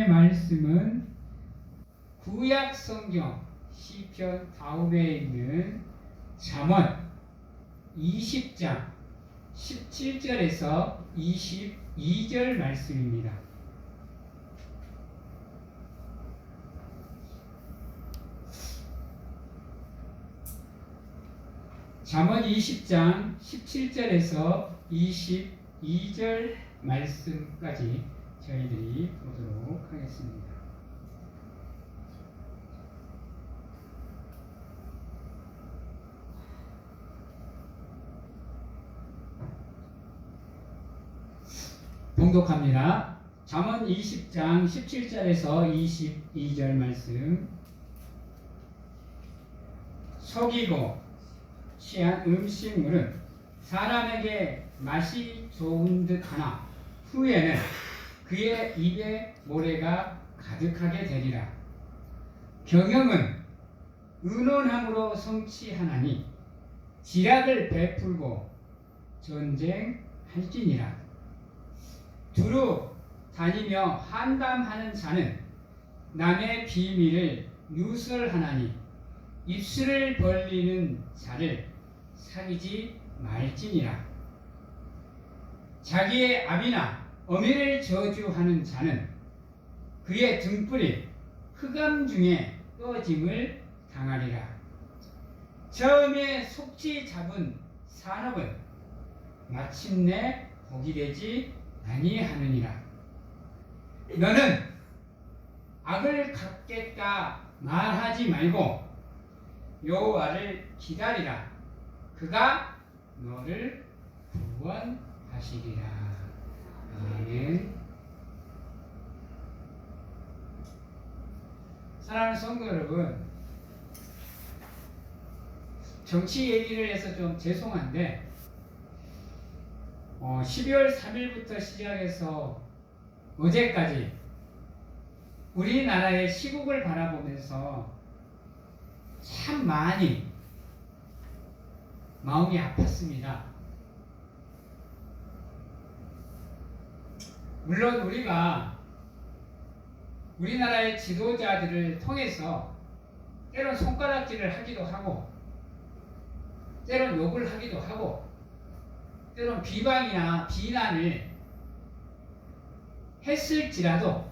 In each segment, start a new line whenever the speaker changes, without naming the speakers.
오늘의 말씀은 구약 성경 시편 다음에 있는 잠언 20장 17절에서 22절 말씀입니다. 잠언 20장 17절에서 22절 말씀까지 저희들이 보도록 하겠습니다. 봉독합니다. 잠언 20장 17절에서 22절 말씀. 속이고 취한 음식물은 사람에게 맛이 좋은 듯 하나 후에는 그의 입에 모래가 가득하게 되리라. 경영은 의논함으로 성취하나니 지략을 베풀고 전쟁할지니라. 두루 다니며 한담하는 자는 남의 비밀을 누설하나니 입술을 벌리는 자를 사귀지 말지니라. 자기의 아비나 어미를 저주하는 자는 그의 등불이 흑암 중에 꺼짐을 당하리라. 처음에 속지 잡은 산업은 마침내 복이 되지 아니하느니라. 너는 악을 갚겠다 말하지 말고 여호와를 기다리라. 그가 너를 구원하시리라. 아멘. 사랑하는 성도 여러분, 정치 얘기를 해서 좀 죄송한데 12월 3일부터 시작해서 어제까지 우리나라의 시국을 바라보면서 참 많이 마음이 아팠습니다. 물론 우리가 우리나라의 지도자들을 통해서 때론 손가락질을 하기도 하고 때론 욕을 하기도 하고 때론 비방이나 비난을 했을지라도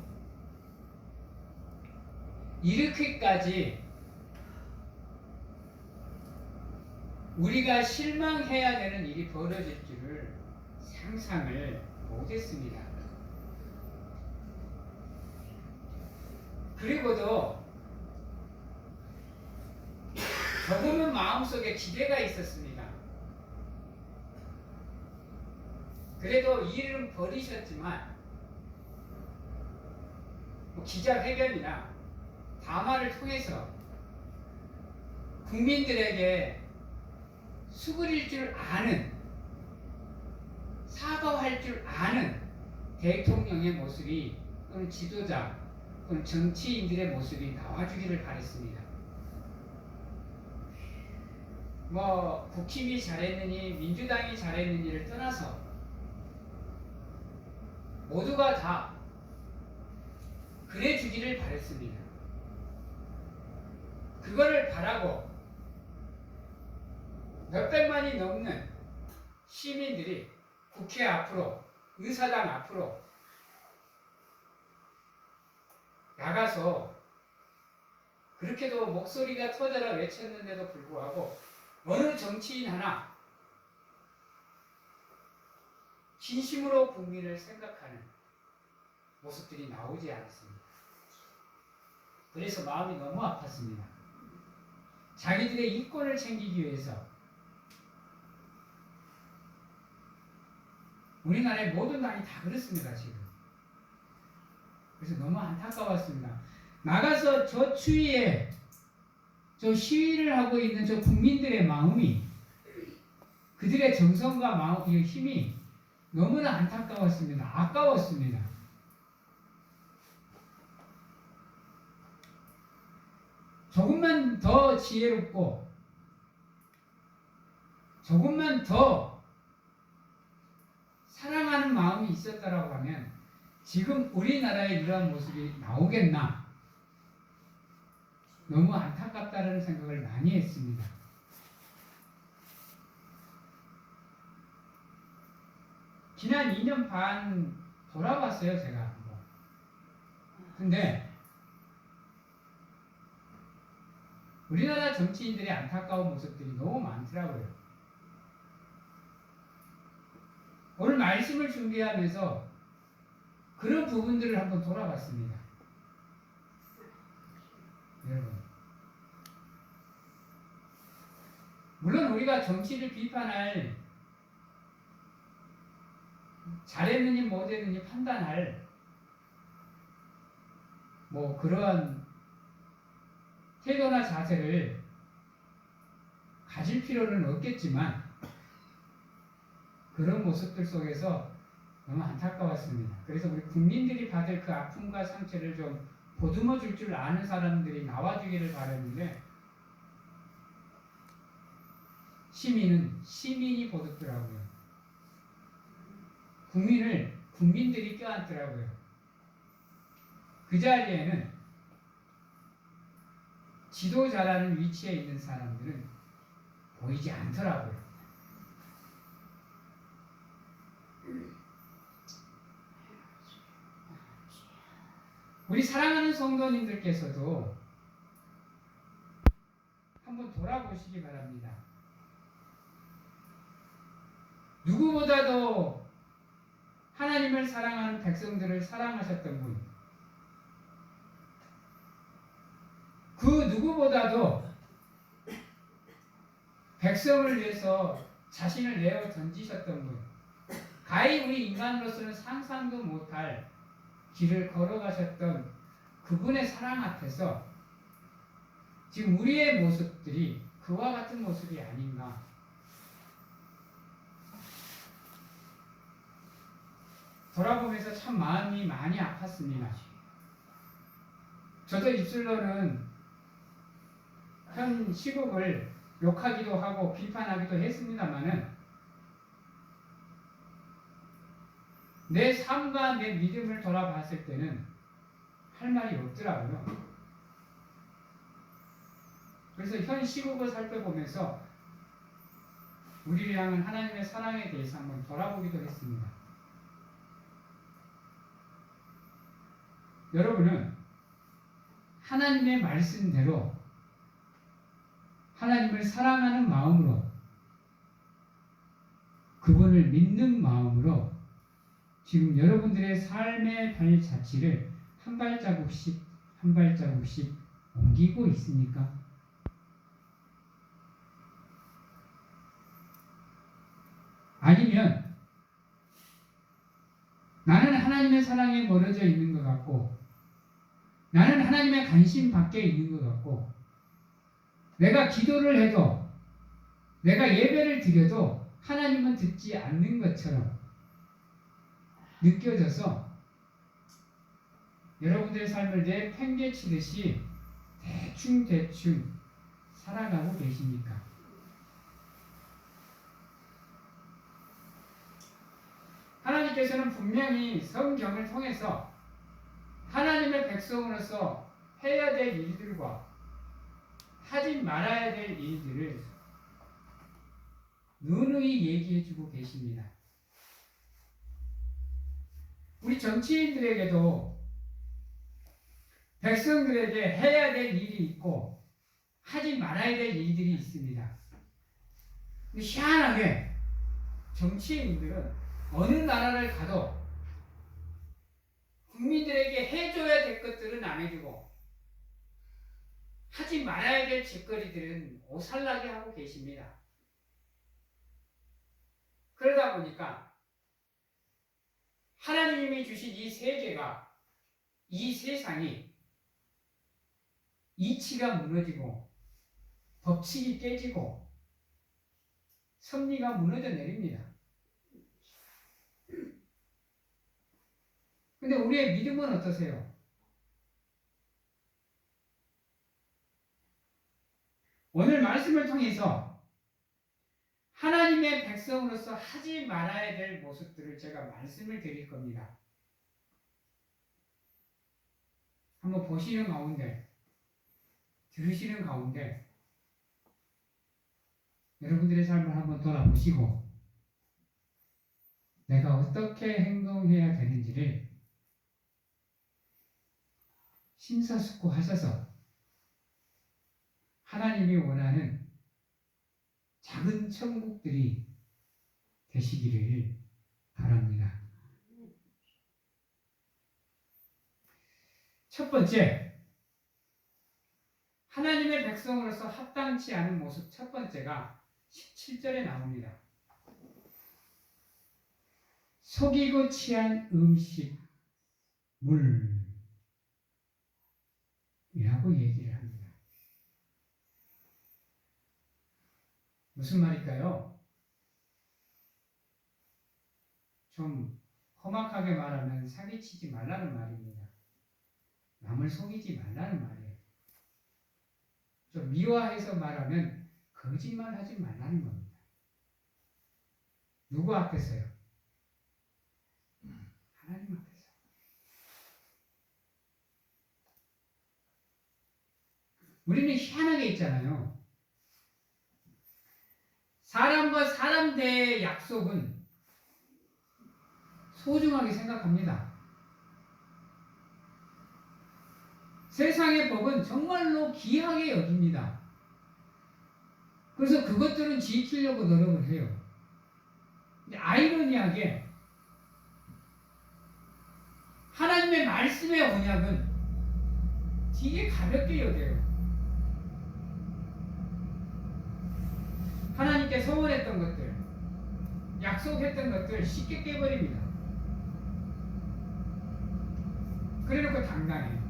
이렇게까지 우리가 실망해야 되는 일이 벌어질 줄을 상상을 못했습니다. 그리고도 조금은 마음속에 기대가 있었습니다. 그래도 일은 버리셨지만 기자회견이나 담화를 통해서 국민들에게 수그릴 줄 아는, 사과할 줄 아는 대통령의 모습이 또는 지도자 또는 정치인들의 모습이 나와주기를 바랬습니다. 국힘이 잘했느니 민주당이 잘했느니를 떠나서 모두가 다 그래 주기를 바랬습니다. 그거를 바라고 몇백만이 넘는 시민들이 국회 앞으로, 의사당 앞으로 나가서 그렇게도 목소리가 터져라 외쳤는데도 불구하고 어느 정치인 하나 진심으로 국민을 생각하는 모습들이 나오지 않았습니다. 그래서 마음이 너무 아팠습니다. 자기들의 이권을 챙기기 위해서 우리나라의 모든 당이 다 그렇습니다, 지금. 그래서 너무 안타까웠습니다. 나가서 저 추위에 저 시위를 하고 있는 저 국민들의 마음이, 그들의 정성과 마음, 힘이 너무나 안타까웠습니다. 아까웠습니다. 조금만 더 지혜롭고 조금만 더 사랑하는 마음이 있었다라고 하면 지금 우리나라에 이러한 모습이 나오겠나? 너무 안타깝다는 생각을 많이 했습니다. 지난 2년 반 돌아봤어요, 제가 한번. 근데 우리나라 정치인들의 안타까운 모습들이 너무 많더라고요. 오늘 말씀을 준비하면서 그런 부분들을 한번 돌아봤습니다. 여러분, 물론 우리가 정치를 비판할, 잘했느니 못했느니 판단할 뭐 그러한 태도나 자세를 가질 필요는 없겠지만 그런 모습들 속에서 너무 안타까웠습니다. 그래서 우리 국민들이 받을 그 아픔과 상처를 좀 보듬어 줄 줄 아는 사람들이 나와주기를 바랐는데 시민이 보듬더라고요. 국민들이 껴안더라고요. 그 자리에는 지도자라는 위치에 있는 사람들은 보이지 않더라고요. 우리 사랑하는 성도님들께서도 한번 돌아보시기 바랍니다. 누구보다도 하나님을 사랑하는 백성들을 사랑하셨던 분, 그 누구보다도 백성을 위해서 자신을 내어 던지셨던 분, 가히 우리 인간으로서는 상상도 못할 길을 걸어가셨던 그분의 사랑 앞에서 지금 우리의 모습들이 그와 같은 모습이 아닌가. 돌아보면서 참 마음이 많이 아팠습니다. 저도 입술로는 현 시국을 욕하기도 하고 비판하기도 했습니다마는 내 삶과 내 믿음을 돌아봤을 때는 할 말이 없더라고요. 그래서 현 시국을 살펴보면서 우리를 향한 하나님의 사랑에 대해서 한번 돌아보기도 했습니다. 여러분은 하나님의 말씀대로 하나님을 사랑하는 마음으로 그분을 믿는 마음으로 지금 여러분들의 삶의 발자취를 한 발자국씩 한 발자국씩 옮기고 있습니까? 아니면 나는 하나님의 사랑에 멀어져 있는 것 같고 나는 하나님의 관심 밖에 있는 것 같고 내가 기도를 해도 내가 예배를 드려도 하나님은 듣지 않는 것처럼 느껴져서 여러분들의 삶을 내팽개치듯이 대충 살아가고 계십니까? 하나님께서는 분명히 성경을 통해서 하나님의 백성으로서 해야 될 일들과 하지 말아야 될 일들을 누누이 얘기해주고 계십니다. 우리 정치인들에게도 백성들에게 해야 될 일이 있고 하지 말아야 될 일들이 있습니다. 근데 희한하게 정치인들은 어느 나라를 가도 국민들에게 해줘야 될 것들은 안 해주고 하지 말아야 될 짓거리들은 오살나게 하고 계십니다. 그러다 보니까 하나님이 주신 이 세계가, 이 세상이 이치가 무너지고 법칙이 깨지고 섭리가 무너져 내립니다. 근데 우리의 믿음은 어떠세요? 오늘 말씀을 통해서 하나님의 백성으로서 하지 말아야 될 모습들을 제가 말씀을 드릴 겁니다. 한번 보시는 가운데, 들으시는 가운데 여러분들의 삶을 한번 돌아보시고 내가 어떻게 행동해야 되는지를 심사숙고하셔서 하나님이 원하는 작은 천국들이 되시기를 바랍니다. 첫 번째, 하나님의 백성으로서 합당치 않은 모습 첫 번째가 17절에 나옵니다. 속이고 취한 음식, 물이라고 얘기를 합니다. 무슨 말일까요? 좀 험악하게 말하면 사기치지 말라는 말입니다. 남을 속이지 말라는 말이에요. 좀 미화해서 말하면 거짓말하지 말라는 겁니다. 누구 앞에서요? 하나님 앞에서. 우리는 희한하게 있잖아요. 사람과 사람 대의 약속은 소중하게 생각합니다. 세상의 법은 정말로 귀하게 여깁니다. 그래서 그것들은 지키려고 노력을 해요. 근데 아이러니하게 하나님의 말씀의 언약은 되게 가볍게 여겨요. 하나님께 서원했던 것들, 약속했던 것들 쉽게 깨버립니다. 그래놓고 당당해요.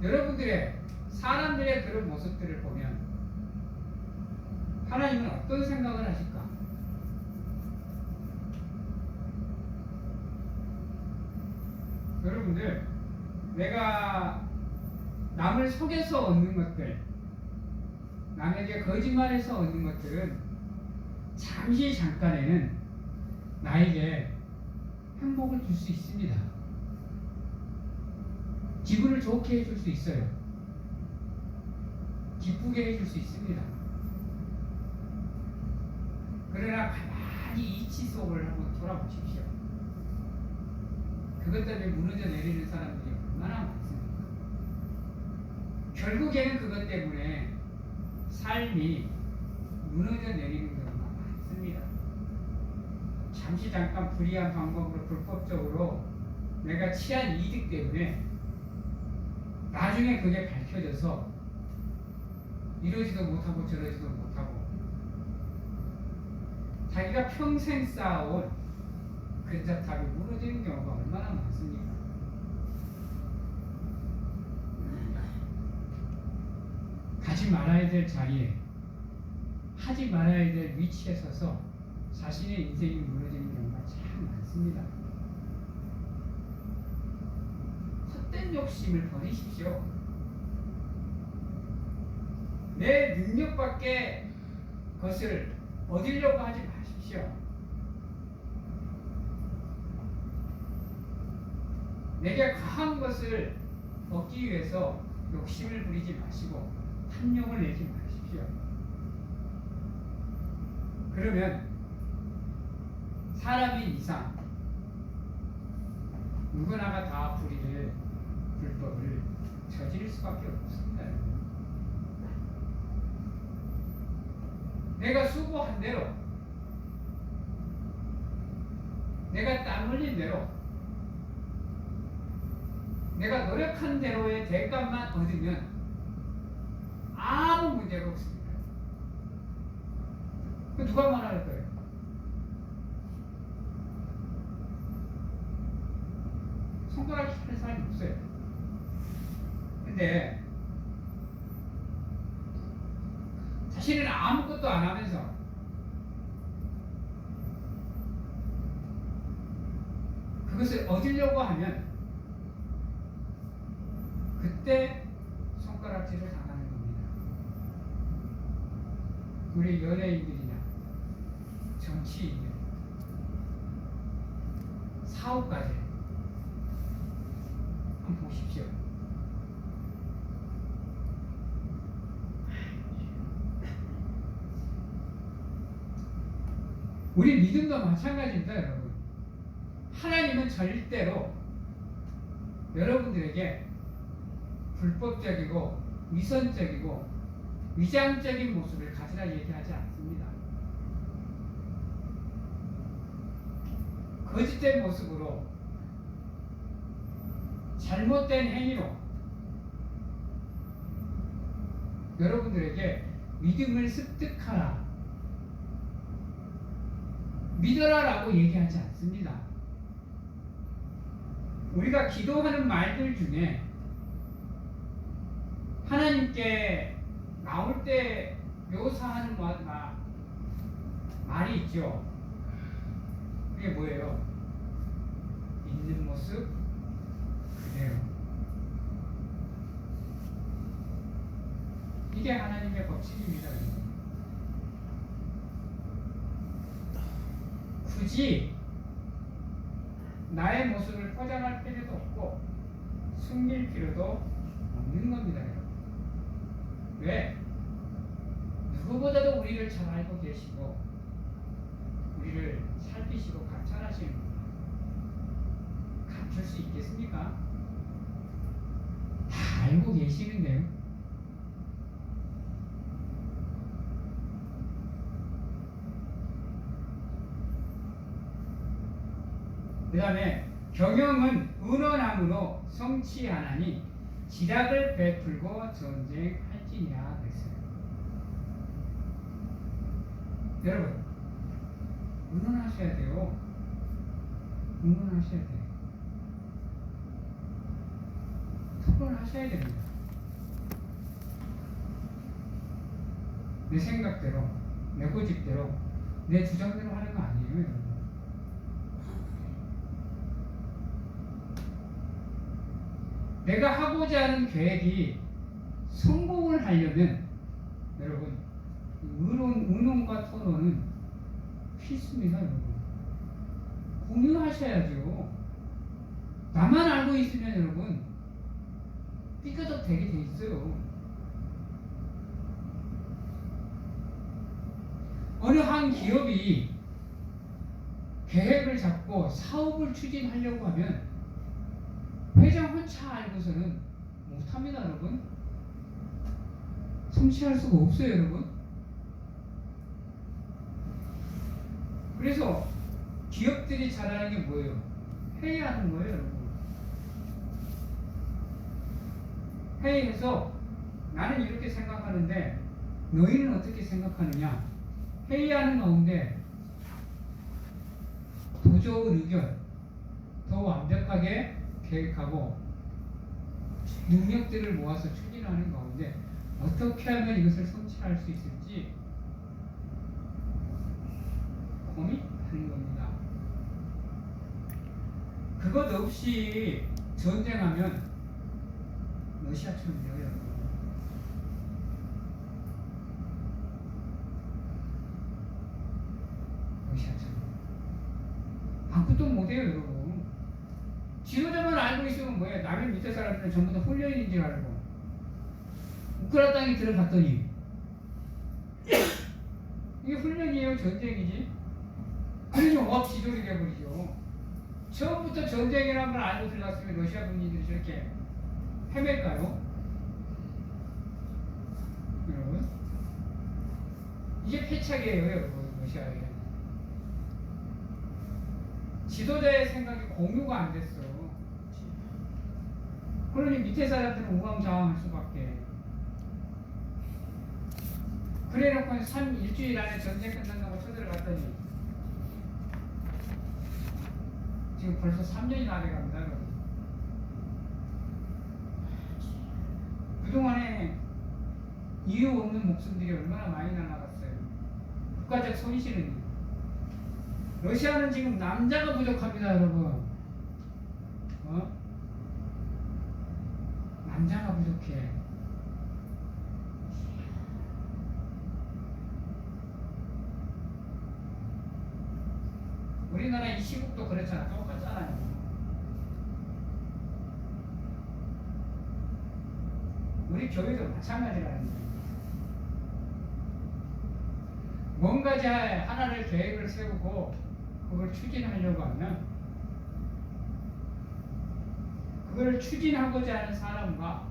여러분들의 사람들의 그런 모습들을 보면 하나님은 어떤 생각을 하실까? 여러분들, 내가 남을 속여서 얻는 것들, 남에게 거짓말해서 얻는 것들은 잠시 잠깐에는 나에게 행복을 줄 수 있습니다. 기분을 좋게 해줄 수 있어요. 기쁘게 해줄 수 있습니다. 그러나 가만히 이치 속을 한번 돌아보십시오. 그것 때문에 무너져 내리는 사람들이 얼마나 많습니까? 결국에는 그것 때문에 삶이 무너져 내리는 경우가 많습니다. 잠시 잠깐 불이한 방법으로 불법적으로 내가 취한 이득 때문에 나중에 그게 밝혀져서 이러지도 못하고 저러지도 못하고 자기가 평생 쌓아온 근접탑이 무너지는 경우가 얼마나 많습니까? 가지 말아야 될 자리에, 하지 말아야 될 위치에 서서 자신의 인생이 무너지는 경우가 참 많습니다. 헛된 욕심을 버리십시오. 내 능력 밖의 것을 얻으려고 하지 마십시오. 내게 과한 것을 얻기 위해서 욕심을 부리지 마시고 탐욕을 내지 마십시오. 그러면 사람인 이상 누구나가 다 불법을 저지를 수밖에 없습니다. 내가 수고한 대로, 내가 땀 흘린 대로, 내가 노력한 대로의 대가만 얻으면 아무 문제가 없습니다. 그 누가 말할 거예요? 손가락 펴는 사람이 없어요. 근데 자신은 아무것도 안 하면서 그것을 얻으려고 하면 그때 손가락질을 당하는 겁니다. 우리 연예인들이나 정치인들, 사업까지 한번 보십시오. 우리 믿음도 마찬가지입니다, 여러분. 하나님은 절대로 여러분들에게 불법적이고 위선적이고 위장적인 모습을 가지라 얘기하지 않습니다. 거짓된 모습으로 잘못된 행위로 여러분들에게 믿음을 습득하라, 믿어라라고 얘기하지 않습니다. 우리가 기도하는 말들 중에 하나님께 나올 때 묘사하는 말이 있죠. 그게 뭐예요? 있는 모습 그대로. 이게 하나님의 법칙입니다. 굳이 나의 모습을 포장할 필요도 없고 숨길 필요도 없는 겁니다. 왜? 누구보다도 우리를 잘 알고 계시고 우리를 살피시고 감찰하시는 겁니다. 감출 수 있겠습니까? 다 알고 계시는데요. 그 다음에 경영은 은원함으로 성취하나니 지략을 베풀고 전쟁할지니라 그랬어요. 여러분, 은원하셔야 돼요. 은원하셔야 돼요. 토론하셔야 됩니다. 내 생각대로, 내 고집대로, 내 주장대로 하는 거 아니에요, 여러분. 내가 하고자 하는 계획이 성공을 하려면 여러분 의논과 토론은 필수입니다. 여러분 공유하셔야죠. 나만 알고 있으면 여러분 삐끗덕 되게 돼 있어요. 어느 한 기업이 계획을 잡고 사업을 추진하려고 하면 회장 혼자 알고서는 못합니다, 여러분. 성취할 수가 없어요, 여러분. 그래서 기업들이 잘하는 게 뭐예요? 회의하는 거예요, 여러분. 회의해서 나는 이렇게 생각하는데 너희는 어떻게 생각하느냐? 회의하는 가운데 더 좋은 의견, 더 완벽하게 계획하고 능력들을 모아서 추진하는 가운데 어떻게 하면 이것을 성취할 수 있을지 고민하는 겁니다. 그것 없이 전쟁하면 러시아처럼 돼요, 여러분. 러시아처럼 아무것도 못해요, 여러분. 지도자만 알고 있으면 뭐예요? 남의 밑에 사람들은 전부 다 훈련인 줄 알고 우크라이나 땅에 들어갔더니 이게 훈련이에요? 전쟁이지? 그러면 억지돌이 되어버리죠. 처음부터 전쟁이라는 걸 알고 들어갔으면 러시아 군인들이 저렇게 헤맬까요? 여러분 이게 패착이에요, 여러분. 러시아에 지도자의 생각이 공유가 안 됐어. 그러니 밑에 사람들은 우왕좌왕할 수밖에. 그래놓고 일주일 안에 전쟁 끝난다고 쳐들어갔더니 지금 벌써 3년이나 돼갑니다, 여러분. 그동안에 이유 없는 목숨들이 얼마나 많이 나갔어요. 국가적 손실은. 러시아는 지금 남자가 부족합니다, 여러분. 남자가 부족해. 우리나라 이 시국도 그렇잖아. 똑같잖아요. 우리 교회도 마찬가지라는 거예요. 뭔가 하나를 계획을 세우고 그걸 추진하려고 하면 그걸 추진하고자 하는 사람과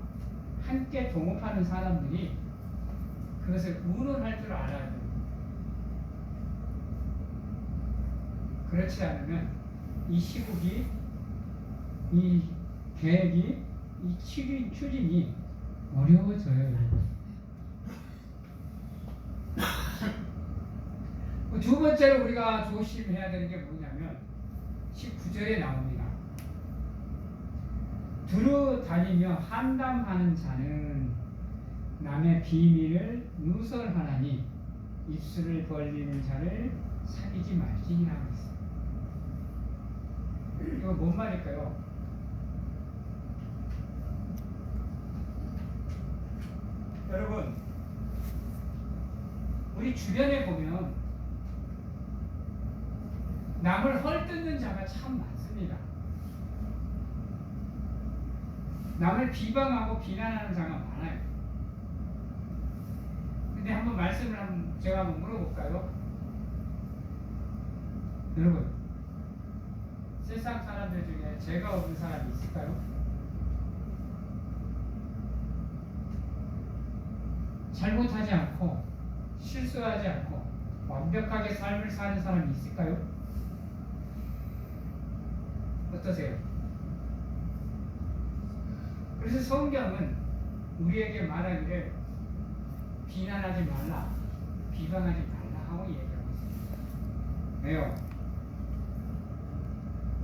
함께 동업하는 사람들이 그것을 운운할 줄 알아야 돼요. 그렇지 않으면 이 시국이, 이 계획이, 이 추진이 어려워져요. 두 번째로 우리가 조심해야 되는 게 뭐냐면 19절에 나옵니다. 두루 다니며 한담하는 자는 남의 비밀을 누설하나니 입술을 벌리는 자를 사귀지 말지니라고 했어요. 이거 뭔 말일까요? 여러분, 우리 주변에 보면 남을 헐뜯는 자가 참 많습니다. 남을 비방하고 비난하는 자가 많아요. 근데 한번 말씀을 제가 한번 물어볼까요? 여러분, 세상 사람들 중에 죄가 없는 사람이 있을까요? 잘못하지 않고 실수하지 않고 완벽하게 삶을 사는 사람이 있을까요? 어떠세요? 그래서 성경은 우리에게 말하기를 비난하지 말라, 비방하지 말라 하고 얘기하고 있습니다. 왜요?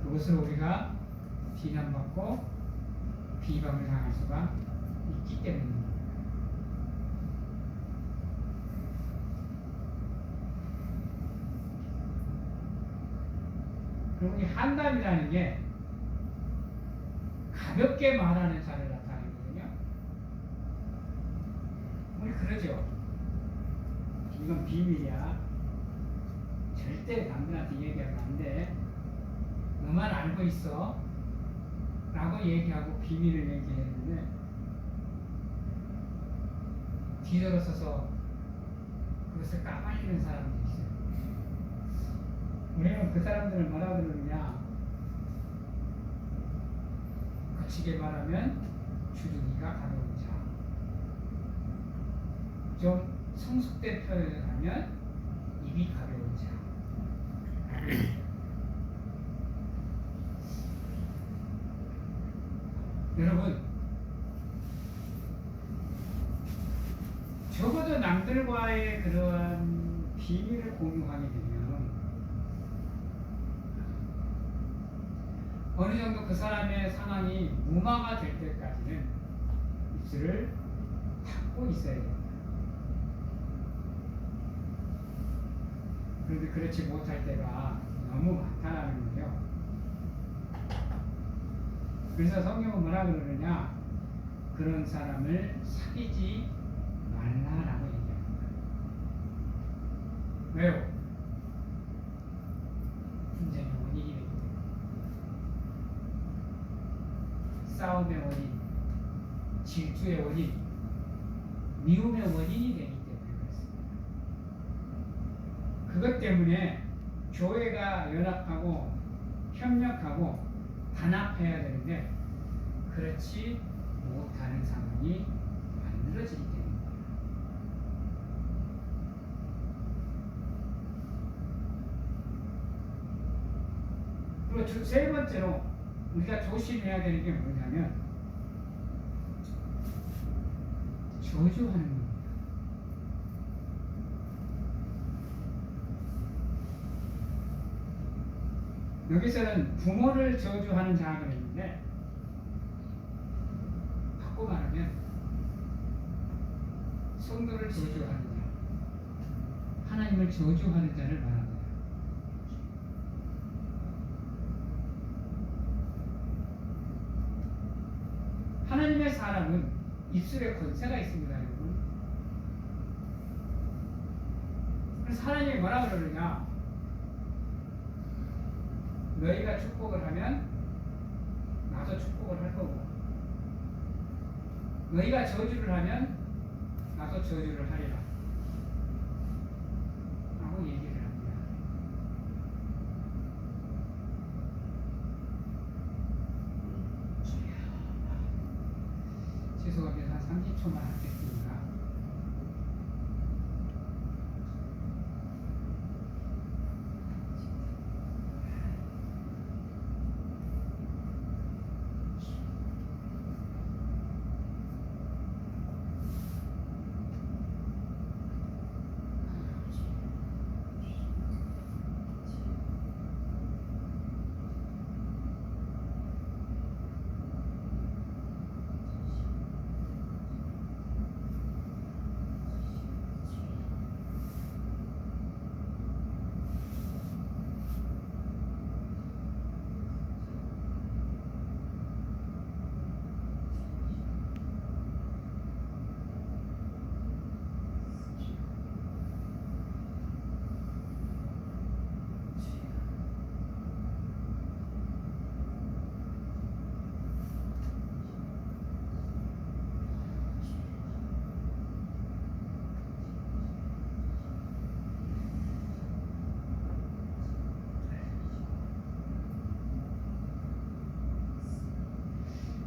그것으로 우리가 비난받고 비방을 당할 수가 있기 때문입니다. 그리고 이 한담이라는 게 가볍게 말하는 자를 나타내거든요. 우리 그러죠. 이건 비밀이야. 절대 남들한테 얘기하면 안 돼. 너만 알고 있어. 라고 얘기하고 비밀을 얘기했는데 뒤돌아서서 그것을 까발리는 사람들이 있어요. 우리는 그 사람들을 뭐라 그러느냐? 거치게 말하면 주둥이가 가벼운 자. 좀 성숙된 표현을 하면 입이 가벼운 자. 여러분, 적어도 남들과의 그러한 비밀을 공유하게 되면 어느 정도 그 사람의 상황이 무마가 될 때까지는 입술을 닫고 있어야 됩니다. 그런데 그렇지 못할 때가 너무 많다는 거예요. 그래서 성경은 뭐라 그러느냐? 그런 사람을 사귀지 말라라고 얘기합니다. 왜요? 분쟁의 원인이 되기 때문에. 싸움의 원인, 질투의 원인, 미움의 원인이 되기 때문에 그렇습니다. 그것 때문에 교회가 연합하고 협력하고 단합해야 되는데 그렇지 못하는 상황이 만들어지기 때문입니다. 그리고 세 번째로 우리가 조심해야 되는 게 뭐냐면 저주하는 겁니다. 여기서는 부모를 저주하는 자가 있는데 바꿔 말하면 성도를 저주하는 자, 하나님을 저주하는 자를 말합니다. 하나님의 사람은 입술에 권세가 있습니다, 여러분. 그래서 하나님이 뭐라 그러느냐? 너희가 축복을 하면 나도 축복을 할 거고 너희가 저주를 하면 나도 저주를 하리라 라고 얘기를 합니다. 죄송합니다. 한 30초만 하겠습니다.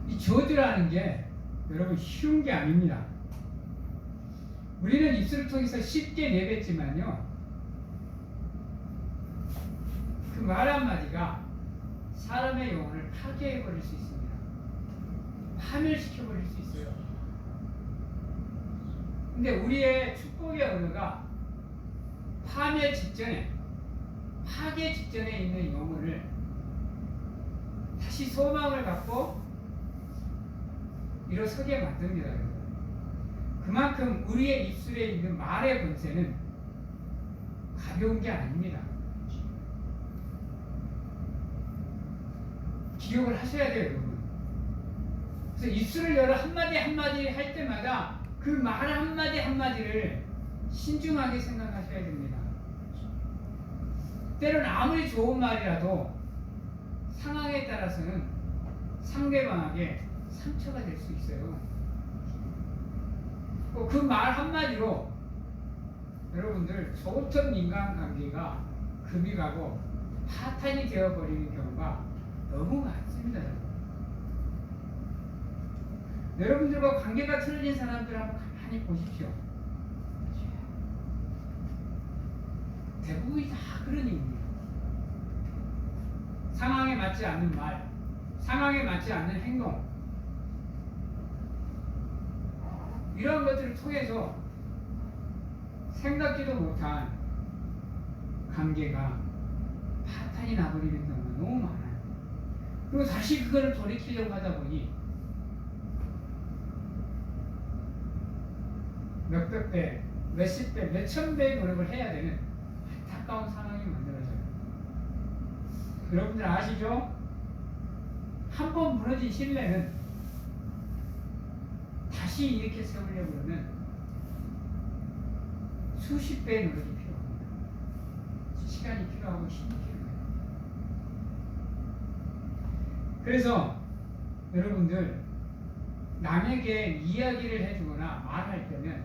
이 저주라는 게 여러분 쉬운 게 아닙니다. 우리는 입술을 통해서 쉽게 내뱉지만요, 그 말 한마디가 사람의 영혼을 파괴해버릴 수 있습니다. 파멸시켜버릴 수 있어요. 근데 우리의 축복의 언어가 파멸 직전에, 파괴 직전에 있는 영혼을 다시 소망을 갖고 일어서게 만듭니다. 그만큼 우리의 입술에 있는 말의 권세는 가벼운 게 아닙니다. 기억을 하셔야 돼요, 여러분. 그래서 입술을 열어 한마디 한마디 할 때마다 그 말 한마디 한마디를 신중하게 생각하셔야 됩니다. 때로는 아무리 좋은 말이라도 상황에 따라서는 상대방에게 상처가 될 수 있어요. 그 말 한마디로 여러분들 좋던 인간관계가 금이 가고 파탄이 되어버리는 경우가 너무 많습니다. 여러분들과 관계가 틀어진 사람들 한번 가만히 보십시오. 대부분이 다 그런 입니다. 상황에 맞지 않는 말, 상황에 맞지 않는 행동, 이런 것들을 통해서 생각지도 못한 관계가 파탄이 나버리는 경우가 너무 많아요. 그리고 다시 그거를 돌이키려고 하다 보니 몇백 배, 몇십 배, 몇천 배의 노력을 해야 되는 안타까운 상황이 만들어져요. 여러분들 아시죠? 한 번 무너진 신뢰는 다시 이렇게 세우려고 하면 수십 배의 노력이 필요합니다. 시간이 필요하고 힘이 필요해요. 그래서 여러분들 남에게 이야기를 해주거나 말할 때는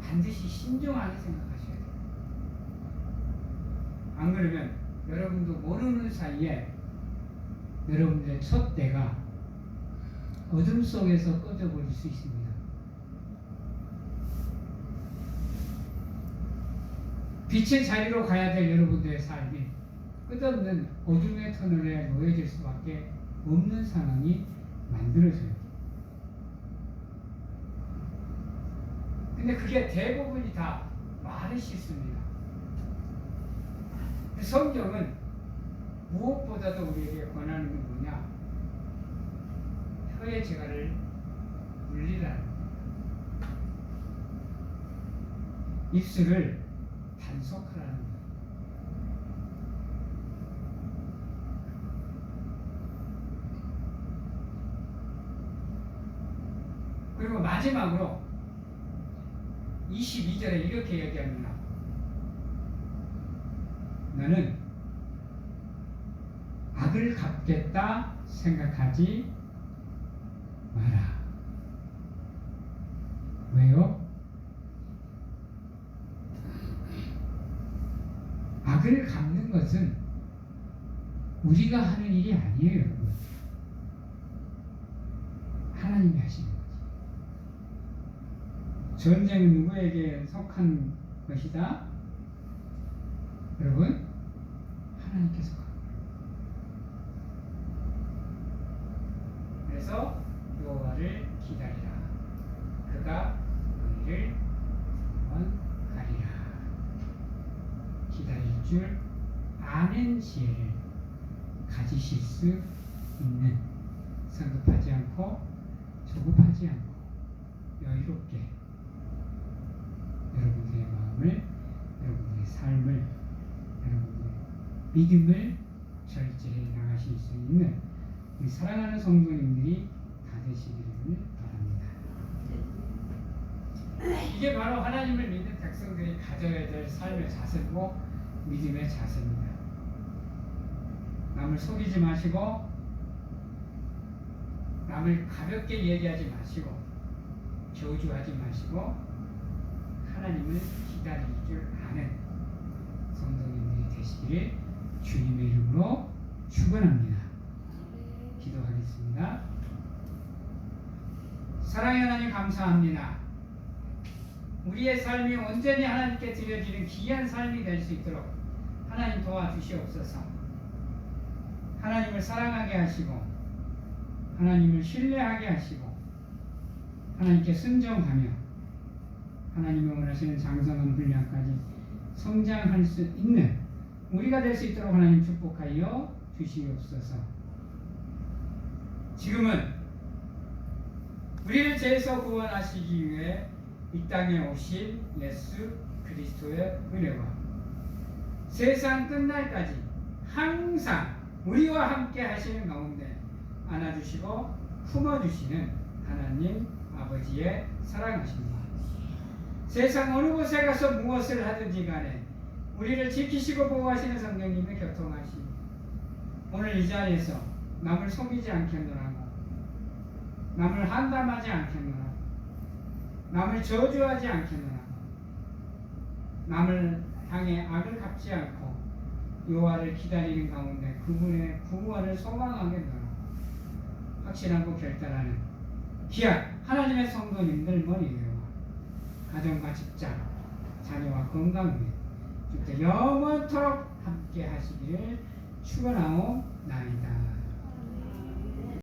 반드시 신중하게 생각하셔야 돼요. 안 그러면 여러분도 모르는 사이에 여러분들의 첫 대가 어둠 속에서 꺼져버릴 수 있습니다. 빛의 자리로 가야 될 여러분들의 삶이 끝없는 어둠의 터널에 놓여질 수밖에 없는 상황이 만들어져요. 근데 그게 대부분이 다 말의 실수입니다. 성경은 무엇보다도 우리에게 권하는 건 뭐냐? 혀의 재갈을 물리라는 겁니다. 입술을 단속하라는 겁니다. 그리고 마지막으로 22절에 이렇게 얘기합니다. 너는 악을 갚겠다 생각하지 마라. 왜요? 악을 갚는 것은 우리가 하는 일이 아니에요, 여러분. 하나님이 하시는 거지. 전쟁은 누구에게 속한 것이다? 여러분, 하나님께 속한 거예요. 그래서 여호와를 기다리라. 그가 너희를 구원하리라. 기다릴 줄 아는 지혜를 가지실 수 있는, 성급하지 않고 조급하지 않고 여유롭게 여러분들의 마음을, 여러분들의 삶을, 여러분들의 믿음을 절제해 나가실 수 있는 우리 사랑하는 성도님들이 다 되시기를 바랍니다. 이게 바로 하나님을 믿는 백성들이 가져야 될 삶의 자세고 믿음의 자세입니다. 남을 속이지 마시고 남을 가볍게 얘기하지 마시고 저주하지 마시고 하나님을 기다릴 줄 아는 성도님들이 되시기를 주님의 이름으로 축원합니다. 기도하겠습니다. 사랑의 하나님 감사합니다. 우리의 삶이 온전히 하나님께 드려지는 귀한 삶이 될 수 있도록 하나님 도와주시옵소서. 하나님을 사랑하게 하시고 하나님을 신뢰하게 하시고 하나님께 순종하며 하나님이 원하시는 장성한 분량까지 성장할 수 있는 우리가 될 수 있도록 하나님 축복하여 주시옵소서. 지금은 우리를 죄에서 구원하시기 위해 이 땅에 오신 예수 그리스도의 은혜와 세상 끝날까지 항상 우리와 함께 하시는 가운데 안아주시고 품어주시는 하나님 아버지의 사랑하십니다. 세상 어느 곳에 가서 무엇을 하든지 간에 우리를 지키시고 보호하시는 성령님의 교통하심, 오늘 이 자리에서 남을 속이지 않겠노라고, 남을 한담하지 않겠노라고, 남을 저주하지 않겠노라고, 남을 향해 악을 갚지 않고 여호와를 기다리는 가운데 그분의 구원을 소망하겠노라고 확신하고 결단하는 귀한 하나님의 성도님들 머리에와 가정과 직장, 자녀와 건강 위에 주께 영원토록 함께 하시기를 축원하옵나이다.